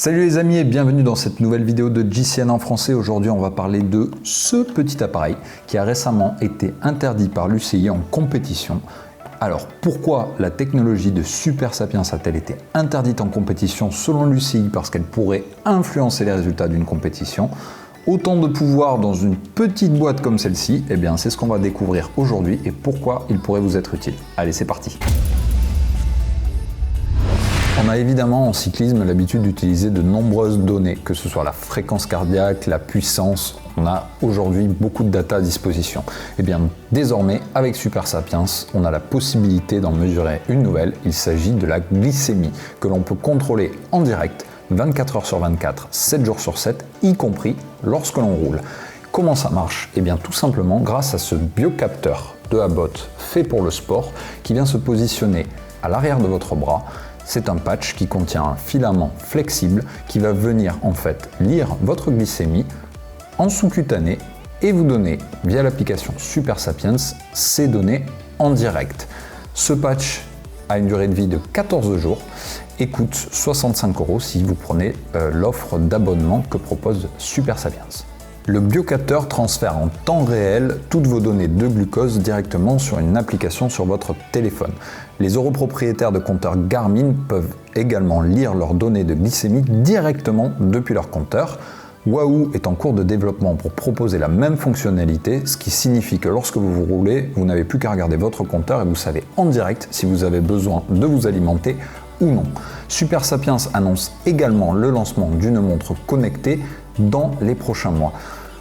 Salut les amis et bienvenue dans cette nouvelle vidéo de GCN en français. Aujourd'hui on va parler de ce petit appareil qui a récemment été interdit par l'UCI en compétition. Alors pourquoi la technologie de Super Sapiens a-t-elle été interdite en compétition selon l'UCI? Parce qu'elle pourrait influencer les résultats d'une compétition. Autant de pouvoir dans une petite boîte comme celle-ci, eh bien c'est ce qu'on va découvrir aujourd'hui et pourquoi il pourrait vous être utile. Allez, c'est parti! On a évidemment en cyclisme l'habitude d'utiliser de nombreuses données, que ce soit la fréquence cardiaque, la puissance. On a aujourd'hui beaucoup de data à disposition. Et bien désormais, avec Super Sapiens, on a la possibilité d'en mesurer une nouvelle. Il s'agit de la glycémie, que l'on peut contrôler en direct, 24 heures sur 24, 7 jours sur 7, y compris lorsque l'on roule. Comment ça marche? Eh bien tout simplement grâce à ce biocapteur de Abbott fait pour le sport, qui vient se positionner à l'arrière de votre bras. C'est un patch qui contient un filament flexible qui va venir en fait lire votre glycémie en sous-cutané et vous donner via l'application Super Sapiens ces données en direct. Ce patch a une durée de vie de 14 jours et coûte 65 € si vous prenez l'offre d'abonnement que propose Super Sapiens. Le biocapteur transfère en temps réel toutes vos données de glucose directement sur une application sur votre téléphone. Les horopropriétaires de compteurs Garmin peuvent également lire leurs données de glycémie directement depuis leur compteur. Wahoo est en cours de développement pour proposer la même fonctionnalité, ce qui signifie que lorsque vous roulez, vous n'avez plus qu'à regarder votre compteur et vous savez en direct si vous avez besoin de vous alimenter ou non. Super Sapiens annonce également le lancement d'une montre connectée dans les prochains mois.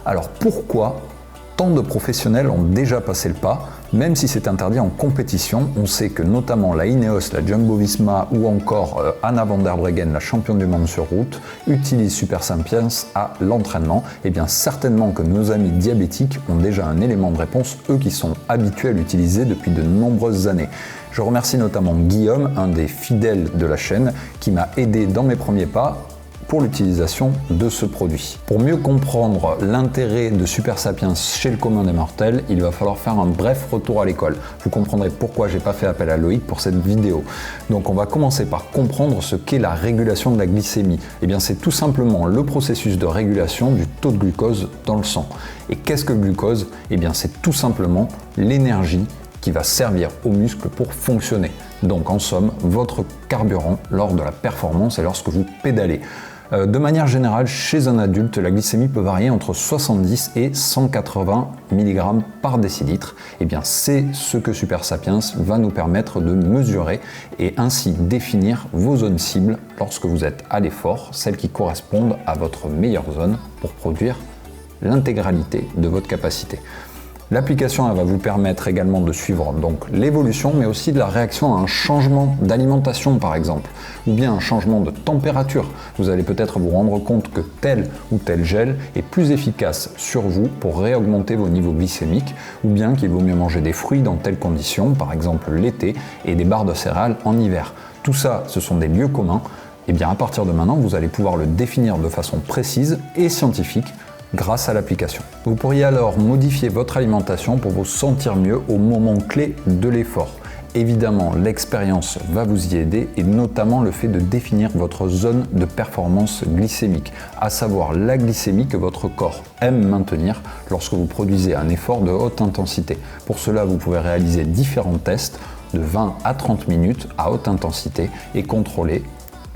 Alors pourquoi tant de professionnels ont déjà passé le pas, même si c'est interdit en compétition? On sait que notamment la Ineos, la Jumbo-Visma ou encore Anna van der Breggen, la championne du monde sur route, utilisent Super Sapiens à l'entraînement. Et bien certainement que nos amis diabétiques ont déjà un élément de réponse, eux qui sont habitués à l'utiliser depuis de nombreuses années. Je remercie notamment Guillaume, un des fidèles de la chaîne, qui m'a aidé dans mes premiers pas pour l'utilisation de ce produit. Pour mieux comprendre l'intérêt de Super Sapiens chez le commun des mortels, il va falloir faire un bref retour à l'école. Vous comprendrez pourquoi j'ai pas fait appel à Loïc pour cette vidéo. Donc on va commencer par comprendre ce qu'est la régulation de la glycémie. Et bien c'est tout simplement le processus de régulation du taux de glucose dans le sang. Et qu'est-ce que le glucose? Et bien c'est tout simplement l'énergie qui va servir aux muscles pour fonctionner. Donc en somme, votre carburant lors de la performance et lorsque vous pédalez. De manière générale, chez un adulte, la glycémie peut varier entre 70 et 180 mg par décilitre. Et bien c'est ce que Super Sapiens va nous permettre de mesurer et ainsi définir vos zones cibles lorsque vous êtes à l'effort, celles qui correspondent à votre meilleure zone pour produire l'intégralité de votre capacité. L'application va vous permettre également de suivre donc l'évolution, mais aussi de la réaction à un changement d'alimentation par exemple, ou bien un changement de température. Vous allez peut-être vous rendre compte que tel ou tel gel est plus efficace sur vous pour réaugmenter vos niveaux glycémiques, ou bien qu'il vaut mieux manger des fruits dans telles conditions, par exemple l'été, et des barres de céréales en hiver. Tout ça, ce sont des lieux communs. Et bien à partir de maintenant, vous allez pouvoir le définir de façon précise et scientifique grâce à l'application. Vous pourriez alors modifier votre alimentation pour vous sentir mieux au moment clé de l'effort. Évidemment, l'expérience va vous y aider et notamment le fait de définir votre zone de performance glycémique, à savoir la glycémie que votre corps aime maintenir lorsque vous produisez un effort de haute intensité. Pour cela, vous pouvez réaliser différents tests de 20 à 30 minutes à haute intensité et contrôler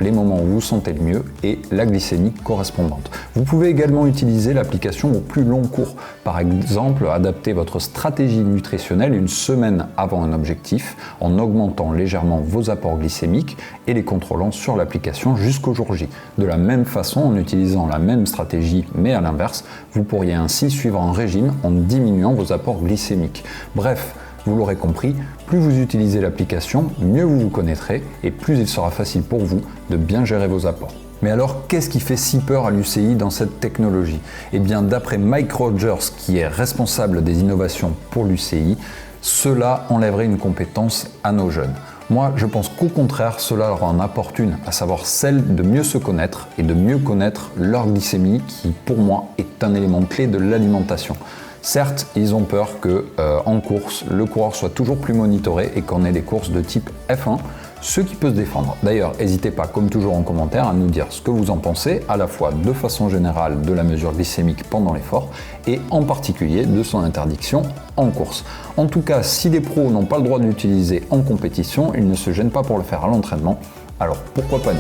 les moments où vous sentez le mieux et la glycémie correspondante. Vous pouvez également utiliser l'application au plus long cours. Par exemple, adapter votre stratégie nutritionnelle une semaine avant un objectif en augmentant légèrement vos apports glycémiques et les contrôlant sur l'application jusqu'au jour J. De la même façon, en utilisant la même stratégie mais à l'inverse, vous pourriez ainsi suivre un régime en diminuant vos apports glycémiques. Bref, vous l'aurez compris, plus vous utilisez l'application, mieux vous vous connaîtrez et plus il sera facile pour vous de bien gérer vos apports. Mais alors, qu'est-ce qui fait si peur à l'UCI dans cette technologie? Eh bien, d'après Mike Rogers, qui est responsable des innovations pour l'UCI, cela enlèverait une compétence à nos jeunes. Moi, je pense qu'au contraire, cela leur en apporte une, à savoir celle de mieux se connaître et de mieux connaître leur glycémie, qui pour moi est un élément clé de l'alimentation. Certes, ils ont peur que en course, le coureur soit toujours plus monitoré et qu'on ait des courses de type F1. ce qui peut se défendre. D'ailleurs, n'hésitez pas, comme toujours en commentaire, à nous dire ce que vous en pensez, à la fois de façon générale de la mesure glycémique pendant l'effort et en particulier de son interdiction en course. En tout cas, si des pros n'ont pas le droit de l'utiliser en compétition, ils ne se gênent pas pour le faire à l'entraînement, alors pourquoi pas nous?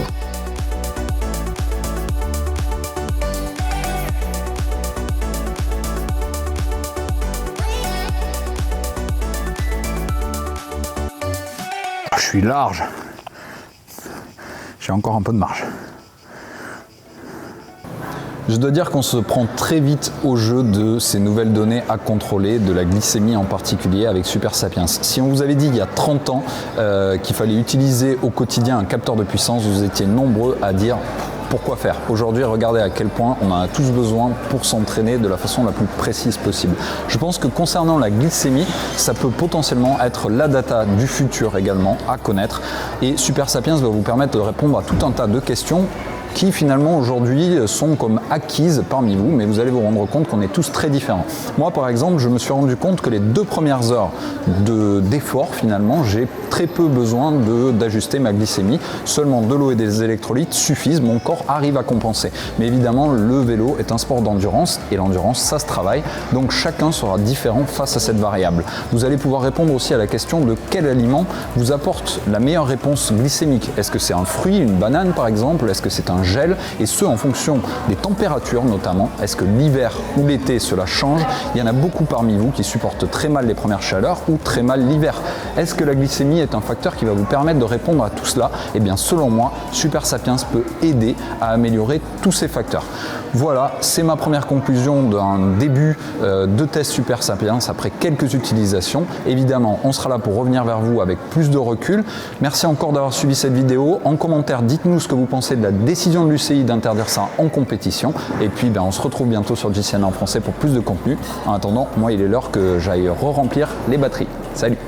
Je suis large, j'ai encore un peu de marge. Je dois dire qu'on se prend très vite au jeu de ces nouvelles données à contrôler, de la glycémie en particulier avec Super Sapiens. Si on vous avait dit il y a 30 ans qu'il fallait utiliser au quotidien un capteur de puissance, vous étiez nombreux à dire pourquoi faire. Aujourd'hui, regardez à quel point on en a tous besoin pour s'entraîner de la façon la plus précise possible. Je pense que concernant la glycémie, ça peut potentiellement être la data du futur également à connaître. Et Super Sapiens va vous permettre de répondre à tout un tas de questions qui finalement aujourd'hui sont comme acquises parmi vous, mais vous allez vous rendre compte qu'on est tous très différents. Moi par exemple, je me suis rendu compte que les 2 premières heures d'effort finalement, j'ai très peu besoin d'ajuster ma glycémie, seulement de l'eau et des électrolytes suffisent, mon corps arrive à compenser. Mais évidemment, le vélo est un sport d'endurance et l'endurance, ça se travaille, donc chacun sera différent face à cette variable. Vous allez pouvoir répondre aussi à la question de quel aliment vous apporte la meilleure réponse glycémique. Est-ce que c'est un fruit, une banane par exemple? Est-ce que c'est un gel? Et ce en fonction des températures notamment. Est-ce que l'hiver ou l'été cela change? Il y en a beaucoup parmi vous qui supportent très mal les premières chaleurs ou très mal l'hiver. Est-ce que la glycémie est un facteur qui va vous permettre de répondre à tout cela? Eh bien selon moi, Super Sapiens peut aider à améliorer tous ces facteurs. Voilà, c'est ma première conclusion d'un début de test Super Sapiens après quelques utilisations. Évidemment, on sera là pour revenir vers vous avec plus de recul. Merci encore d'avoir suivi cette vidéo. En commentaire, dites-nous ce que vous pensez de la décision de l'UCI d'interdire ça en compétition. Et puis, on se retrouve bientôt sur JCN en français pour plus de contenu. En attendant, moi, il est l'heure que j'aille re-remplir les batteries. Salut!